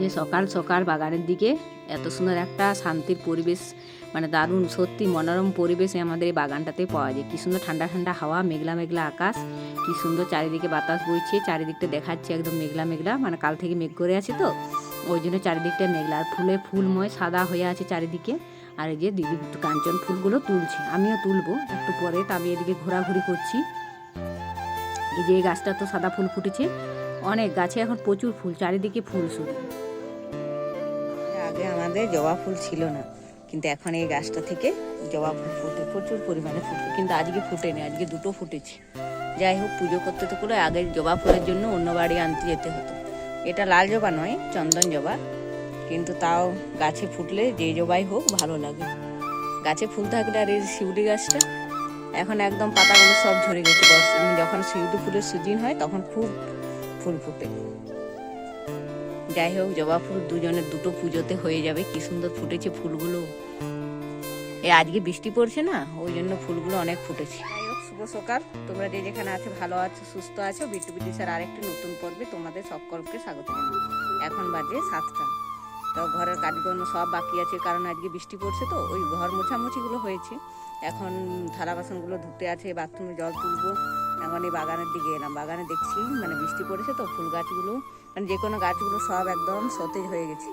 যে সকাল সকাল বাগানের দিকে এত সুন্দর একটা শান্তির পরিবেশ, মানে দারুণ সত্যি মনোরম পরিবেশে আমাদের এই বাগানটাতে পাওয়া যায়। কী সুন্দর ঠান্ডা ঠান্ডা হাওয়া, মেঘলা মেঘলা আকাশ, কী সুন্দর চারিদিকে বাতাস বইছে, চারিদিকটা দেখাচ্ছে একদম মেঘলা মেঘলা, মানে কাল থেকে মেঘ করে আছে তো ওই জন্য চারিদিকটা মেঘলা, আর ফুলে ফুলময় সাদা হয়ে আছে চারিদিকে। আর এই যে দিদি কাঞ্চন ফুলগুলো তুলছে, আমিও তুলবো একটু পরে। তা আমি এদিকে ঘোরাঘুরি করছি। এই যে এই গাছটা তো সাদা ফুল ফুটেছে, অনেক গাছে এখন প্রচুর ফুল, চারিদিকে ফুল শুধু। আগে আমাদের জবা ফুল ছিল না, কিন্তু এখন এই গাছটা থেকে জবা ফুল ফুটে, প্রচুর পরিমাণে ফুটে, কিন্তু আজকে ফুটেনি, আজকে দুটো ফুটেছে। যাই হোক, পুজো করতে তো করে আগে জবা ফুলের জন্য অন্য বাড়ি আনতে যেতে হতো। এটা লাল জবা নয়, চন্দন জবা, কিন্তু তাও গাছে ফুটলে যে জবাই হোক ভালো লাগে। গাছে ফুল থাকলে, আর এই শিউলি গাছটা এখন একদম পাতাগুলো সব ঝরে গেছে। যখন শিউলি ফুলের সিজন হয় তখন খুব ফুল ফুটে। যাই হোক, জবা ফুল দুজনের দুটো পুজোতে হয়ে যাবে। কি সুন্দর ফুটেছে ফুলগুলো। আজকে বৃষ্টি পড়ছে না, ওই জন্য ফুলগুলো অনেক ফুটেছে। যাই হোক, শুভ সকাল। তোমরা যে যেখানে আছো, ভালো আছো, সুস্থ আছো, বিট্টু বিদিশার আরেকটি নতুন পর্বে তোমাদের সকলকে স্বাগত জানাই। এখন বাজে 7টা। তো ঘরের কাজকর্ম সব বাকি আছে, কারণ আজকে বৃষ্টি পড়ছে তো ওই ঘর মোছামুছিগুলো হয়েছে। এখন থালা বাসনগুলো ধুতে আছে, বাথরুমে জল তুলবো। এখন এই বাগানের দিকে এলাম। বাগানে দেখছি মানে বৃষ্টি পড়েছে তো ফুল গাছগুলো, মানে যে কোনো গাছগুলো সব একদম সতেজ হয়ে গেছে।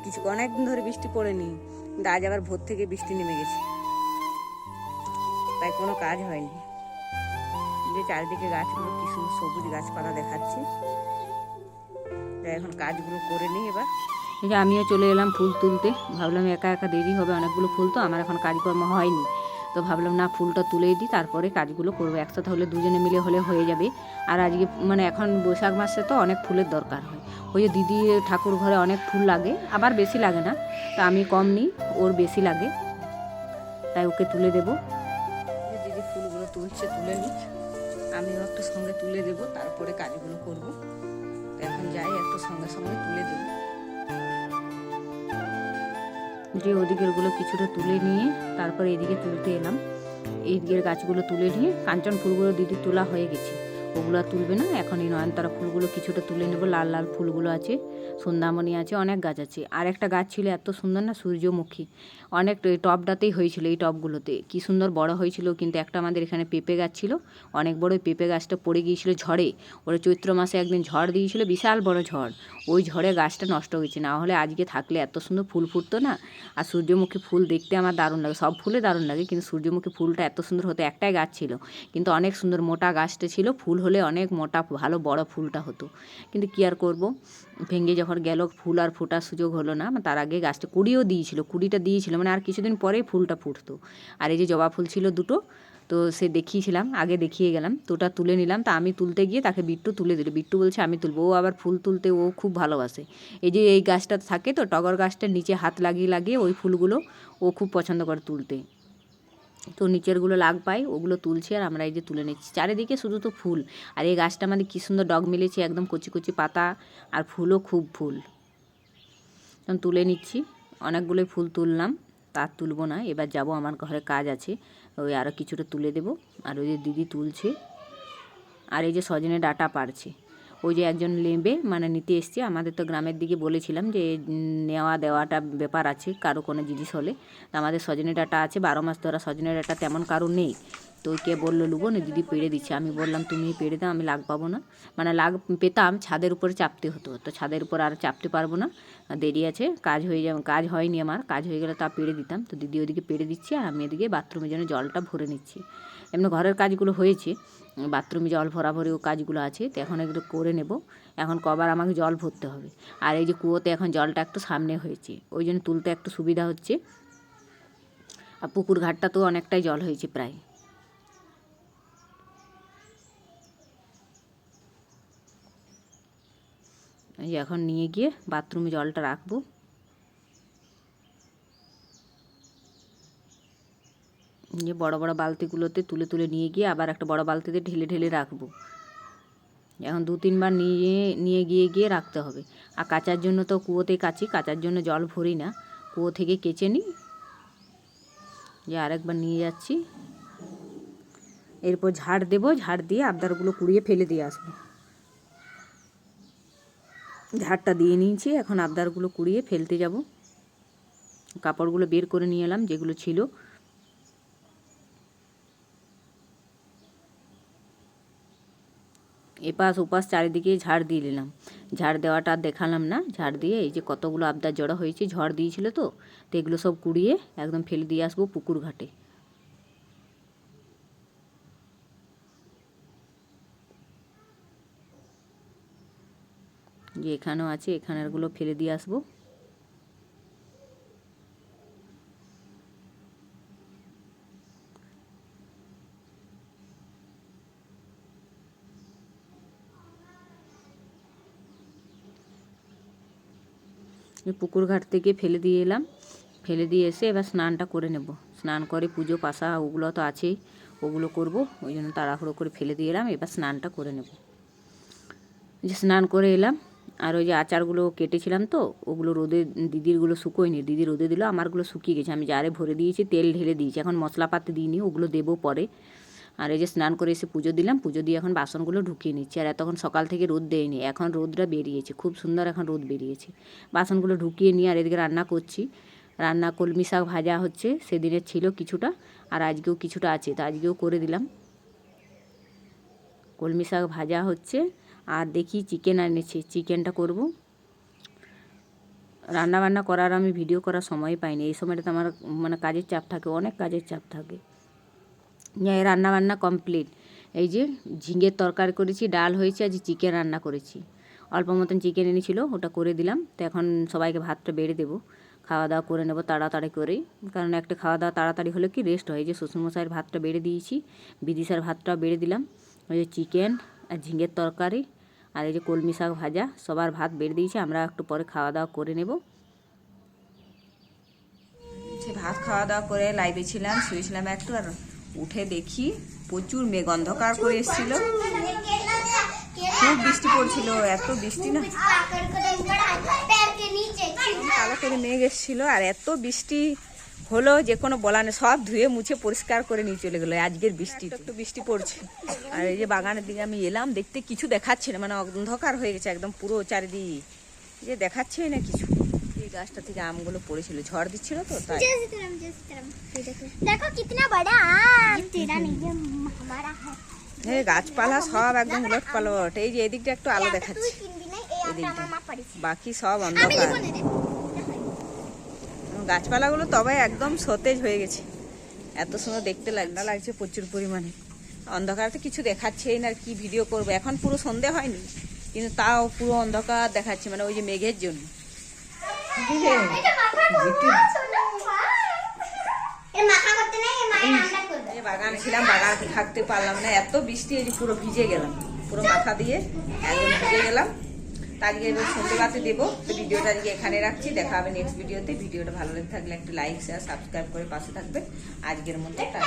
কিছু অনেকদিন ধরে বৃষ্টি পড়েনি, কিন্তু আজ আবার ভোর থেকে বৃষ্টি নেমে গেছে, তাই কোনো কাজ হয়নি। যে চারিদিকে গাছগুলো কি সুন্দর সবুজ গাছপালা দেখাচ্ছে। তাই এখন কাজগুলো করে নিই এবার। এই যে আমিও চলে এলাম ফুল তুলতে। ভাবলাম একা একা দেরি হবে, অনেকগুলো ফুল তো, আমার এখন কাজকর্ম হয়নি। তো ভাবলাম না, ফুলটা তুলে দিই, তারপরে কাজগুলো করবো। একসাথে হলে দুজনে মিলে হলে হয়ে যাবে। আর আজকে মানে এখন বৈশাখ মাসে তো অনেক ফুলের দরকার হয়। ওই যে দিদি ঠাকুর ঘরে অনেক ফুল লাগে, আবার বেশি লাগে না, তা আমি কম নিই, ওর বেশি লাগে, তাই ওকে তুলে দেবো। দিদি ফুলগুলো তুলছে, তুলে নিই, আমিও একটু সঙ্গে তুলে দেবো, তারপরে কাজগুলো করবো। এখন যাই, একটু সঙ্গে সঙ্গে তুলে দেবো। যে ওদিকেরগুলো কিছুটা তুলে নিয়ে তারপরে এদিকে তুলতে এলাম। এই দিকের গাছগুলো তুলে নিয়ে, কাঞ্চন ফুলগুলো দিদি তোলা হয়ে গেছে, ওগুলো তুলবে না এখন। এই নয়নতারা ফুলগুলো কিছুটা তুলে নেবো। লাল লাল ফুলগুলো আছে, সন্ধ্যামণি আছে, অনেক গাছ আছে। আর একটা গাছ ছিল এত সুন্দর না, সূর্যমুখী, অনেক টবটাতেই হয়েছিল, এই টবগুলোতে কি সুন্দর বড় হয়েছিল। কিন্তু একটা আমাদের এখানে পেঁপে গাছ ছিল, অনেক বড়, পেঁপে গাছটা পড়ে গিয়েছিল ঝড়ে। ওরা চৈত্র মাসে একদিন ঝড় দিয়েছিল, বিশাল বড় ঝড়, ওই ঝড়ে গাছটা নষ্ট হয়েছে। না হলে আজকে থাকলে এত সুন্দর ফুল ফুটতো না। আর সূর্যমুখী ফুল দেখতে আমার দারুণ লাগে, সব ফুলে দারুণ লাগে, কিন্তু সূর্যমুখী ফুলটা এত সুন্দর হতো। একটাই গাছ ছিল, কিন্তু অনেক সুন্দর মোটা গাছটা ছিল, ফুল হলে অনেক মোটা ভালো বড় ফুলটা হতো। কিন্তু কী আর করবো, ভেঙে যখন গেল, ফুল আর ফোটার সুযোগ হলো না। তার আগে গাছটা কুড়িও দিয়েছিল, কুড়িটা দিয়েছিল, মানে আর কিছুদিন পরেই ফুলটা ফুটতো। আর এই যে জবা ফুল ছিল দুটো, তো সে দেখিয়েছিলাম, আগে দেখিয়ে গেলাম, তো ওটা তুলে নিলাম। তা আমি তুলতে গিয়ে তাকে বিট্টু তুলে দিল। বিট্টু বলছে আমি তুলবো, ও আবার ফুল তুলতে ও খুব ভালোবাসে। এই যে এই গাছটা থাকে তো, টগর গাছটার নিচে হাত লাগিয়ে লাগিয়ে ওই ফুলগুলো ও খুব পছন্দ করে তুলতে। তো নিচেরগুলো লাগ পায়, ওগুলো তুলছি, আর আমরা এই যে তুলে নিচ্ছি। চারিদিকে শুধু তো ফুল। আর এই গাছটা আমাদের কী সুন্দর ডগ মিলেছে, একদম কচি কচি পাতা, আর ফুলও খুব ফুল। তখন তুলে নিচ্ছি, অনেকগুলোই ফুল তুললাম, তার তুলবো না, এবার যাব, আমার ঘরে কাজ আছে, ওই আরও কিছুটা তুলে দেবো। আর ওই যে দিদি তুলছে, আর এই যে সজনে ডাঁটা পারছে। ওই যে একজন নেবে, মানে নিতে এসছে। আমাদের তো গ্রামের দিকে বলেছিলাম যে নেওয়া দেওয়াটা ব্যাপার আছে, কারো কোনো জিনিস হলে। তো আমাদের সজনে ডাঁটা আছে, 12 মাস ধরা সজনে ডাঁটা তেমন কারো নেই। তো কে বললো লুবো না, দিদি পেড়ে দিচ্ছে। আমি বললাম তুমি পেড়ে দাও, আমি লাগ পাবো না, মানে লাগ পেতাম, ছাদের উপরে চাপতে হতো, তো ছাদের উপর আর চাপতে পারবো না, দেরি আছে, কাজ হয়ে যাবে, কাজ হয়নি আমার, কাজ হয়ে গেলে তা পেড়ে দিতাম। তো দিদি ওদিকে পেড়ে দিচ্ছে, আর আমি এদিকে বাথরুমের জন্য জলটা ভরে নিচ্ছি। এমনি ঘরের কাজগুলো হয়েছে, বাথরুমে জল ভরাভরিও কাজগুলো আছে, তো এখন একটু করে নেব। এখন কবার আমাকে জল ভরতে হবে। আর এই যে কুয়োতে এখন জলটা একটু সামনে হয়েছে, ওই জন্য তুলতে একটু সুবিধা হচ্ছে। আর পুকুর ঘাটটা তো অনেকটাই জল হয়েছে প্রায়। এই এখন নিয়ে গিয়ে বাথরুমে জলটা রাখবো। যে বড় বড় বালতিগুলোতে তুলে তুলে নিয়ে গিয়ে আবার একটা বড় বালতিতে ঢেলে ঢেলে রাখবো। এখন 2-3 বার নিয়ে নিয়ে গিয়ে গিয়ে রাখতে হবে। আর কাচার জন্য তো কুয়োতে কাচি, কাচার জন্য জল ভরি না, কুয়ো থেকে কেচে নিই। যে আরেকবার নিয়ে যাচ্ছি, এরপর ঝাড় দেবো, ঝাড় দিয়ে আবদারগুলো কুড়িয়ে ফেলে দিয়ে আসবো। ঝাড়টা দিয়ে নিয়েছি, এখন আবদারগুলো কুড়িয়ে ফেলতে যাব। কাপড়গুলো বের করে নিয়ে এলাম যেগুলো ছিল। এপাশ ওপাশ চারিদিকে ঝাড় দিয়ে নিলাম। ঝাড় দেওয়াটা আর দেখালাম না। ঝাড় দিয়ে এই যে কতগুলো আবদার জড়ো হয়েছে, ঝড় দিয়েছিল তো এগুলো সব কুড়িয়ে একদম ফেলে দিয়ে আসবো পুকুর ঘাটে। যে এখানেও আছে, এখানেরগুলো ফেলে দিয়ে আসবো। পুকুর ঘাট থেকে ফেলে দিয়ে এলাম। ফেলে দিয়ে এসে এবার স্নানটা করে নেব। স্নান করে পুজো পাশা ওগুলো তো আছেই, ওগুলো করব, ওই জন্য তাড়াহুড়ো করে ফেলে দিয়ে এলাম। এবার স্নানটা করে নেব। যে স্নান করে এলাম, আর ওই যে আচারগুলো কেটেছিলাম তো ওগুলো রোদে, দিদিরগুলো শুকোয়নি, দিদি রোদে দিল, আমারগুলো শুকিয়ে গেছে। আমি জারে ভরে দিয়েছি, তেল ঢেলে দিয়েছি, এখন মশলাপাতি দিইনি, ওগুলো দেবো পরে। আর এই যে স্নান করে এসে পুজো দিলাম, পুজো দিয়ে এখন বাসনগুলো ঢুকিয়ে নিচ্ছি। আর এতক্ষণ সকাল থেকে রোদ দেয়নি, এখন রোদটা বেরিয়েছে, খুব সুন্দর এখন রোদ বেরিয়েছে। বাসনগুলো ঢুকিয়ে নিয়ে আর এদিকে রান্না করছি। রান্না কলমি শাক ভাজা হচ্ছে, সেদিনের ছিল কিছুটা, আর আজকেও কিছুটা আছে, তো আজকেও করে দিলাম। কলমি শাক ভাজা হচ্ছে, আর দেখি চিকেন এনেছি, চিকেনটা করব। রান্না বান্না করার আমি ভিডিও করার সময় পাইনি, এই সময়টাতে আমার মানে কাজের চাপ থাকে, অনেক কাজের চাপ থাকে। রান্না বান্না কমপ্লিট। এই যে ঝিঙের তরকারি করেছি, ডাল হয়েছে, আজ চিকেন রান্না করেছি। অল্প মতন চিকেন এনেছিল, ওটা করে দিলাম। তো এখন সবাইকে ভাতটা বেড়ে দেবো, খাওয়া দাওয়া করে নেবো তাড়াতাড়ি করেই, কারণ একটা খাওয়া দাওয়া তাড়াতাড়ি হলে কি রেস্ট হয়। এই যে শ্বশুরমশাইয়ের ভাতটা বেড়ে দিয়েছি, বিদিশার ভাতটাও বেড়ে দিলাম। ওই যে চিকেন আর ঝিঙের তরকারি আর এই যে কলমি শাক ভাজা, সবার ভাত বেড়ে দিয়েছি। আমরা একটু পরে খাওয়া দাওয়া করে নেব। ভাত খাওয়া দাওয়া করে লাইভে ছিলাম, শুয়েছিলাম একটু, আর উঠে দেখি প্রচুর মেঘ অন্ধকার করে এসেছিল, খুব বৃষ্টি পড়ছিল, এত বৃষ্টি না, কালো করে মেঘ এসেছিল, আর এত বৃষ্টি হলো যে কোনো বলা নেই। সব ধুয়ে মুছে পরিষ্কার করে নিয়ে চলে গেলো আজকের বৃষ্টি, একটু বৃষ্টি পড়ছে। আর এই যে বাগানের দিকে আমি এলাম, দেখতে কিছু দেখাচ্ছে না, মানে অন্ধকার হয়ে গেছে একদম পুরো চারিদিকে, যে দেখাচ্ছে না কিছু। এই গাছটা থেকে আমগুলো পড়েছিল, ঝড় দিচ্ছিল তো তাই। দেখো কিতনা বড়া আম, তেরা नहीं है हमारा है। এই গাছপালা সব একদম উলট পালট। এই যে এদিকটা একটু আলো দেখাচ্ছে, এদিকটা, বাকি সব অন্ধকার। গাছপালাগুলো তবে একদম সতেজ হয়ে গেছে, এত সুন্দর দেখতে লাগছে প্রচুর পরিমাণে। অন্ধকারতে কিছু দেখাচ্ছেই না, আর কি ভিডিও করবো। এখন পুরো সন্ধে হয়নি, কিন্তু তাও পুরো অন্ধকার দেখাচ্ছে, মানে ওই যে মেঘের জন্য। বাগানে ছিলাম, বাগানে থাকতে পারলাম না, এত বৃষ্টি, এই যে পুরো ভিজে গেলাম, পুরো মাথা দিয়ে একদম ভিজে গেলাম। আজকে এবার সন্ধ্যেবাতি দেবো। তো ভিডিওটা আজকে এখানে রাখছি, দেখা হবে নেক্সট ভিডিওতে। ভিডিওটা ভালো লেগে থাকলে একটা লাইক শেয়ার সাবস্ক্রাইব করে পাশে থাকবে। আজকের মতো টাটা।